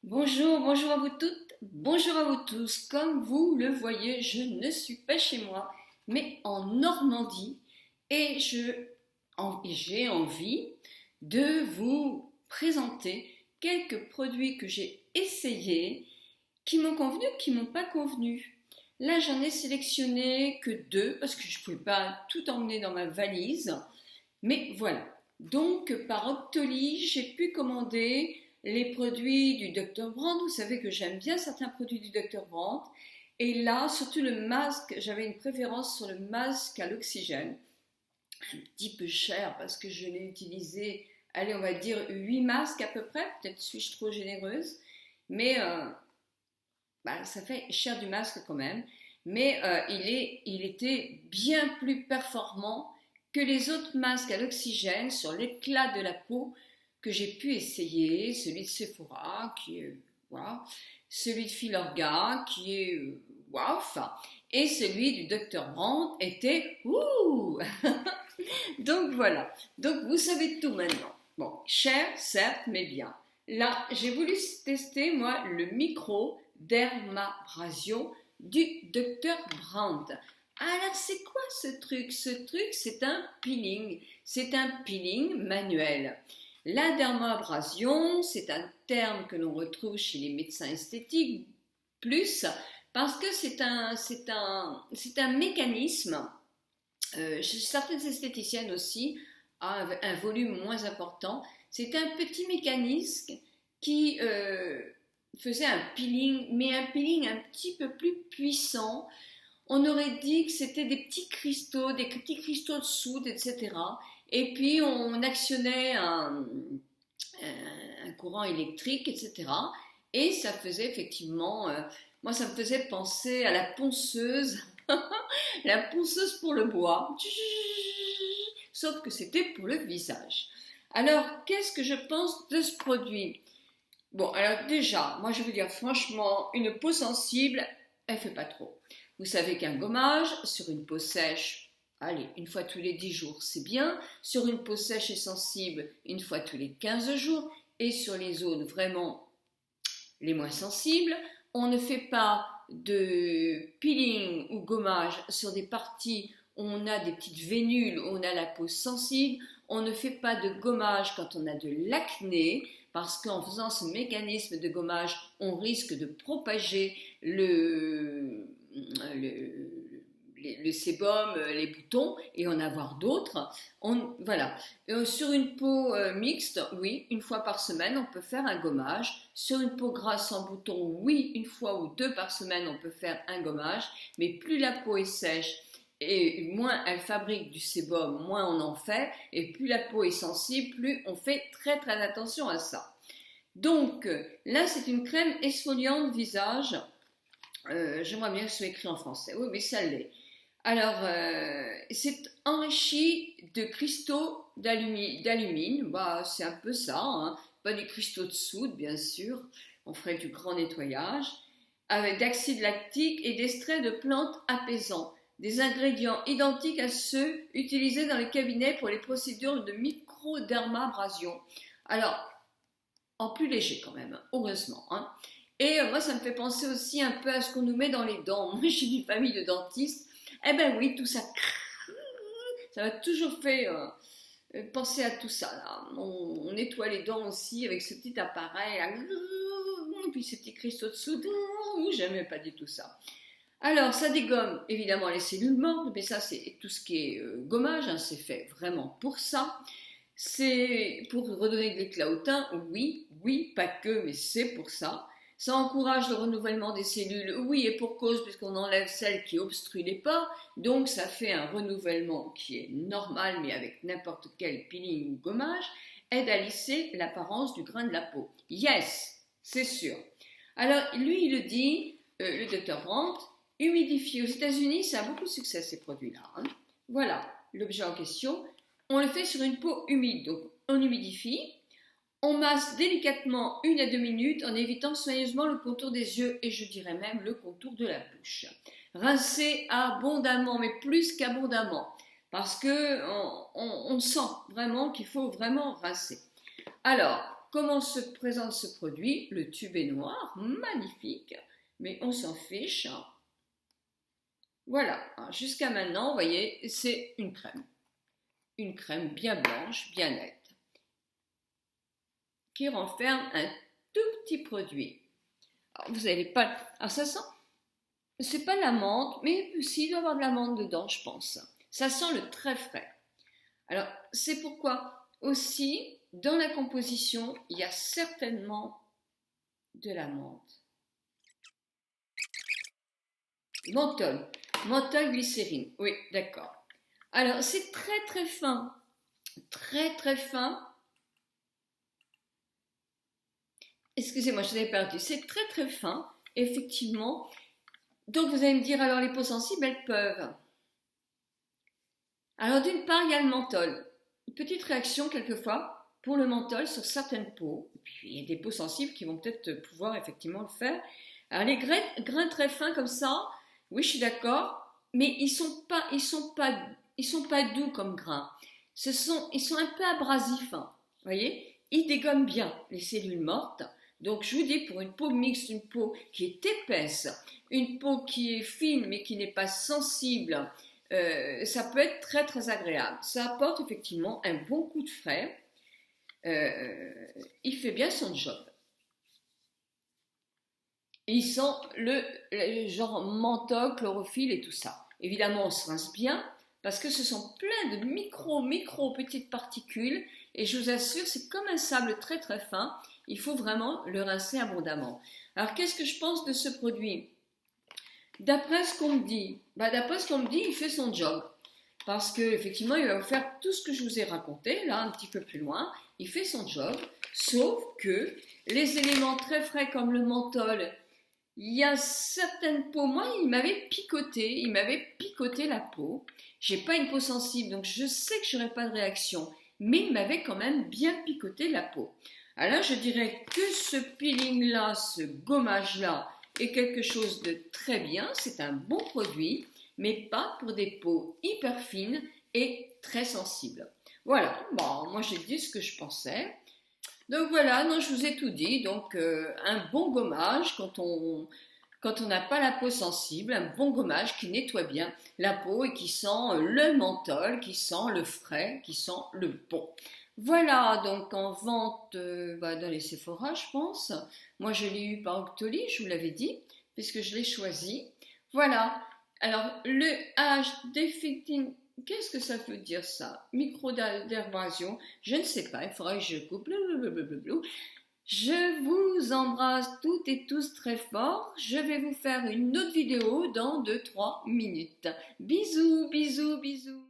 Bonjour, bonjour à vous toutes, bonjour à vous tous. Comme vous le voyez, je ne suis pas chez moi, mais en Normandie et j'ai envie de vous présenter quelques produits que j'ai essayés, qui m'ont convenu, qui m'ont pas convenu. Là, j'en ai sélectionné que deux parce que je ne pouvais pas tout emmener dans ma valise. Mais voilà. Donc, par Octoly, j'ai pu commander les produits du Dr. Brandt. Vous savez que j'aime bien certains produits du Dr. Brandt. Et là, surtout le masque, j'avais une préférence sur le masque à l'oxygène. Un petit peu cher parce que je l'ai utilisé, allez, on va dire 8 masques à peu près. Peut-être suis-je trop généreuse. Mais ça fait cher du masque quand même. Mais il était bien plus performant que les autres masques à l'oxygène sur l'éclat de la peau que j'ai pu essayer, celui de Sephora qui est waouh, celui de Filorga qui est waouh, et celui du Dr. Brandt était ouh. Donc voilà, donc vous savez tout maintenant. Bon, cher certes, mais bien. Là, j'ai voulu tester moi le micro dermabrasion du Dr. Brandt. Alors, c'est quoi ce truc? Ce truc, c'est un peeling. C'est un peeling manuel. La dermabrasion, c'est un terme que l'on retrouve chez les médecins esthétiques, plus parce que c'est un mécanisme, chez certaines esthéticiennes aussi, a un volume moins important. C'est un petit mécanisme qui faisait un peeling, mais un peeling un petit peu plus puissant. On aurait dit que c'était des petits cristaux de soude, etc. Et puis on actionnait un courant électrique, etc. Et ça faisait effectivement, moi ça me faisait penser à la ponceuse, la ponceuse pour le bois, sauf que c'était pour le visage. Alors, qu'est-ce que je pense de ce produit? Bon, alors déjà, moi je veux dire franchement, une peau sensible, elle fait pas trop. Vous savez qu'un gommage sur une peau sèche, allez, une fois tous les 10 jours, c'est bien. Sur une peau sèche et sensible, une fois tous les 15 jours. Et sur les zones vraiment les moins sensibles, on ne fait pas de peeling ou gommage sur des parties où on a des petites vénules, où on a la peau sensible. On ne fait pas de gommage quand on a de l'acné, parce qu'en faisant ce mécanisme de gommage, on risque de propager le sébum, les boutons, et en avoir d'autres. Voilà. Sur une peau mixte, oui, une fois par semaine, on peut faire un gommage. Sur une peau grasse sans boutons, oui, une fois ou deux par semaine, on peut faire un gommage. Mais plus la peau est sèche, et moins elle fabrique du sébum, moins on en fait, et plus la peau est sensible, plus on fait très très attention à ça. Donc là, c'est une crème exfoliante visage. J'aimerais bien que ce soit écrit en français. Oui, mais ça l'est. Alors, c'est enrichi de cristaux d'alumine. Bah, c'est un peu ça, hein. Pas des cristaux de soude, bien sûr. On ferait du grand nettoyage. Avec d'acide lactique et d'extraits de plantes apaisants. Des ingrédients identiques à ceux utilisés dans les cabinets pour les procédures de microdermabrasion. Alors, en plus léger quand même, heureusement, hein. Et moi, ça me fait penser aussi un peu à ce qu'on nous met dans les dents. Moi, j'ai une famille de dentistes. Eh ben oui, tout ça, ça m'a toujours fait penser à tout ça. Là. On nettoie les dents aussi avec ce petit appareil, là, et puis ces petits cristaux de soude. J'aimais pas du tout ça. Alors, ça dégomme évidemment les cellules mortes, mais ça, c'est tout ce qui est gommage, hein, c'est fait vraiment pour ça. C'est pour redonner de l'éclat au teint, oui, oui, pas que, mais c'est pour ça. Ça encourage le renouvellement des cellules, oui, et pour cause, puisqu'on enlève celles qui obstruent les pores, donc ça fait un renouvellement qui est normal, mais avec n'importe quel peeling ou gommage, aide à lisser l'apparence du grain de la peau. Yes, c'est sûr. Alors, lui, il le dit, le docteur Brandt, humidifié aux États-Unis, ça a beaucoup de succès, ces produits-là. Hein. Voilà, l'objet en question. On le fait sur une peau humide, donc on humidifie. On masse délicatement 1 à 2 minutes en évitant soigneusement le contour des yeux et je dirais même le contour de la bouche. Rincez abondamment, mais plus qu'abondamment, parce que on sent vraiment qu'il faut vraiment rincer. Alors, comment se présente ce produit? Le tube est noir, magnifique, mais on s'en fiche. Voilà, jusqu'à maintenant, vous voyez, c'est une crème. Une crème bien blanche, bien nette, qui renferme un tout petit produit. Alors, vous n'allez pas... Alors ça sent... C'est pas la menthe, mais si, il doit y avoir de la menthe dedans, je pense. Ça sent le très frais. Alors, c'est pourquoi aussi, dans la composition, il y a certainement de la menthe. Menthol. Menthol glycérine. Oui, d'accord. Alors, c'est très très fin. Très très fin. Excusez-moi, je vous avais perdu. C'est très très fin, effectivement. Donc, vous allez me dire, alors les peaux sensibles, elles peuvent. Alors, d'une part, il y a le menthol. Une petite réaction, quelquefois, pour le menthol sur certaines peaux. Et puis, il y a des peaux sensibles qui vont peut-être pouvoir effectivement le faire. Alors, les grains très fins comme ça, oui, je suis d'accord, mais ils sont pas doux comme grains. Ils sont un peu abrasifs, hein, voyez. Ils dégomment bien les cellules mortes. Donc, je vous dis, pour une peau mixte, une peau qui est épaisse, une peau qui est fine mais qui n'est pas sensible, ça peut être très très agréable. Ça apporte effectivement un bon coup de frais. Il fait bien son job. Il sent le genre menthol, chlorophylle et tout ça. Évidemment, on se rince bien parce que ce sont plein de micro petites particules et je vous assure, c'est comme un sable très très fin. Il faut vraiment le rincer abondamment. Alors, qu'est-ce que je pense de ce produit? D'après ce qu'on me dit, il fait son job. Parce qu'effectivement, il va vous faire tout ce que je vous ai raconté, là, un petit peu plus loin. Il fait son job, sauf que les éléments très frais comme le menthol, il y a certaines peaux, moi, il m'avait picoté la peau. J'ai pas une peau sensible, donc je sais que j'aurai pas de réaction, mais il m'avait quand même bien picoté la peau. Alors, je dirais que ce peeling-là, ce gommage-là, est quelque chose de très bien, c'est un bon produit, mais pas pour des peaux hyper fines et très sensibles. Voilà, bon, moi j'ai dit ce que je pensais. Donc voilà, non, je vous ai tout dit. Donc un bon gommage quand on n'a pas la peau sensible, un bon gommage qui nettoie bien la peau et qui sent le menthol, qui sent le frais, qui sent le bon. Voilà, donc en vente dans les Sephora, je pense. Moi, je l'ai eu par Octoly, je vous l'avais dit, puisque je l'ai choisi. Voilà. Alors, le H défecting, qu'est-ce que ça veut dire ça? Microdermabrasion, je ne sais pas, il faudrait que je coupe. Blablabla. Je vous embrasse toutes et tous très fort. Je vais vous faire une autre vidéo dans 2-3 minutes. Bisous, bisous, bisous.